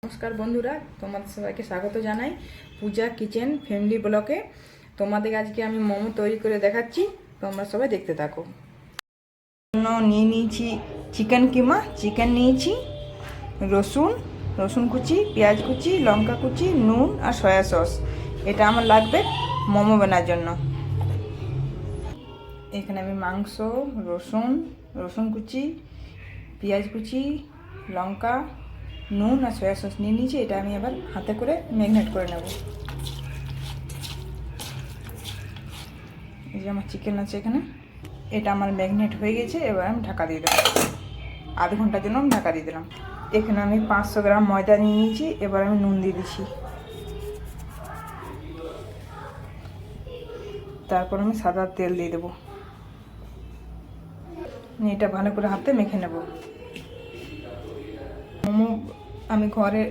নমস্কার বন্ধুরা, তোমাদের সবাইকে স্বাগত জানাই পূজা কিচেন ফ্যামিলি ব্লকে। তোমাদের আজকে আমি মোমো তৈরি করে দেখাচ্ছি, তোমরা সবাই দেখতে থাকো। নিয়ে নিয়েছি চিকেন কিমা, চিকেন নিয়েছি, রসুন কুচি, পেঁয়াজ কুচি, লঙ্কা কুচি, নুন আর সয়া সস। এটা আমার লাগবে মোমো বানার জন্য। এখানে আমি মাংস, রসুন কুচি, পেঁয়াজ কুচি, লঙ্কা, নুন আর সয়া সস নিয়ে নিয়েছি। এটা আমি এবার হাতে করে ম্যারিনেট করে নেব। এই যে আমার চিকেন আছে এখানে, এটা আমার ম্যারিনেট হয়ে গেছে। এবার আমি ঢাকা দিয়ে দেবো, আধ ঘন্টার জন্য আমি ঢাকা দিয়ে দিলাম। এখানে আমি 500 গ্রাম ময়দা নিয়ে নিয়েছি। এবার আমি নুন দিয়ে দিচ্ছি, তারপর আমি সাদা তেল দিয়ে দেবো। এটা ভালো করে হাতে মেখে নেব। মোমো আমি ঘরে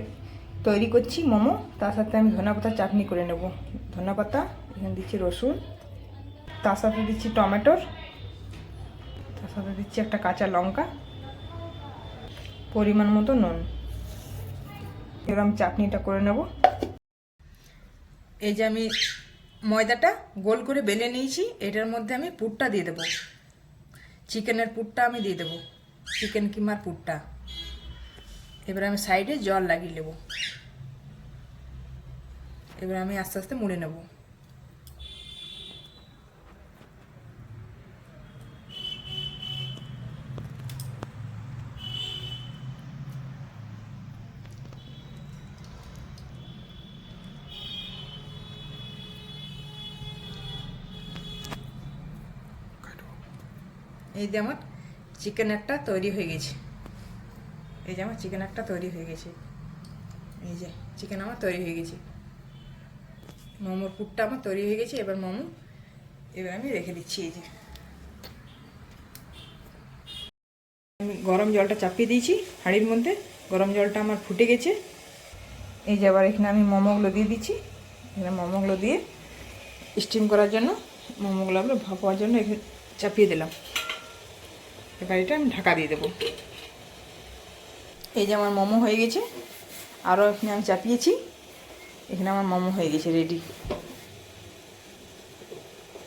তৈরি করছি মোমো, তার সাথে আমি ধনেপাতা চাটনি করে নেব। ধনেপাতা, এখানে দিচ্ছি রসুন, তার সাথে দিচ্ছি টমেটোর, তার সাথে দিচ্ছি একটা কাঁচা লঙ্কা, পরিমাণ মতো নুন। এবার আমি চাটনিটা করে নেব। এই যে আমি ময়দাটা গোল করে বেলে নিয়েছি, এটার মধ্যে আমি পুরটা দিয়ে দেবো। চিকেনের পুরটা আমি দিয়ে দেবো, চিকেন কিমার পুরটা। এবার আমি সাইডে জল লাগিয়ে নেব। এবার আমি আস্তে আস্তে মুড়ে নেব। এই যে আমার চিকেন একটা তৈরি হয়ে গেছে। এই যে আমার চিকেন একটা তৈরি হয়ে গেছে। এই যে চিকেন আমার তৈরি হয়ে গেছে। মোমোর পুরটা আমার তৈরি হয়ে গেছে। এবার আমি রেখে দিচ্ছি। এই যে আমি গরম জলটা চাপিয়ে দিয়েছি হাঁড়ির মধ্যে, গরম জলটা আমার ফুটে গেছে। এই যে আবার এখানে আমি মোমোগুলো দিয়ে দিচ্ছি। এখানে মোমোগুলো দিয়ে স্টিম করার জন্য, মোমোগুলো আমরা ভাপার জন্য এখানে চাপিয়ে দিলাম। এবার এটা আমি ঢাকা দিয়ে দেবো। এই যে আমার মোমো হয়ে গেছে, আরও এখানে আমি চাপিয়েছি। এখানে আমার মোমো হয়ে গেছে রেডি।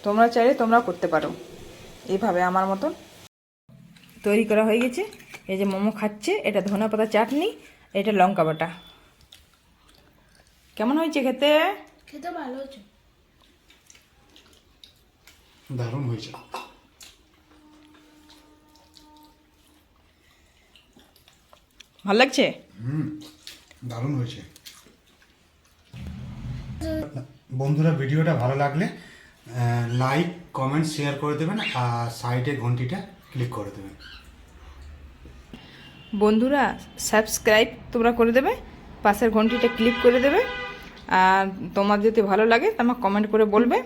তোমরা চাইলে তোমরাও করতে পারো এইভাবে আমার মতন। তৈরি করা হয়ে গেছে। এই যে মোমো খাচ্ছে, এটা ধনেপাতা চাটনি, এটা লঙ্কা বাটা। কেমন হয়েছে খেতে? খেতে ভালো হয়েছে, দারুণ হয়েছে। ভালো লাগছে? দারুণ হয়েছে। বন্ধুরা, ভিডিওটা ভালো লাগলে লাইক, কমেন্ট, শেয়ার করে দেবেন আর সাইডে ঘন্টিটা ক্লিক করে দেবেন। বন্ধুরা, সাবস্ক্রাইব তোমরা করে দেবে, পাশের ঘন্টিটা ক্লিক করে দেবে। আর তোমার যদি ভালো লাগে তো আমাকে কমেন্ট করে বলবে।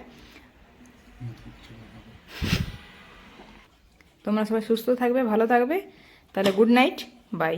তোমরা সবাই সুস্থ থাকবে, ভালো থাকবে। তাহলে গুড নাইট, বাই।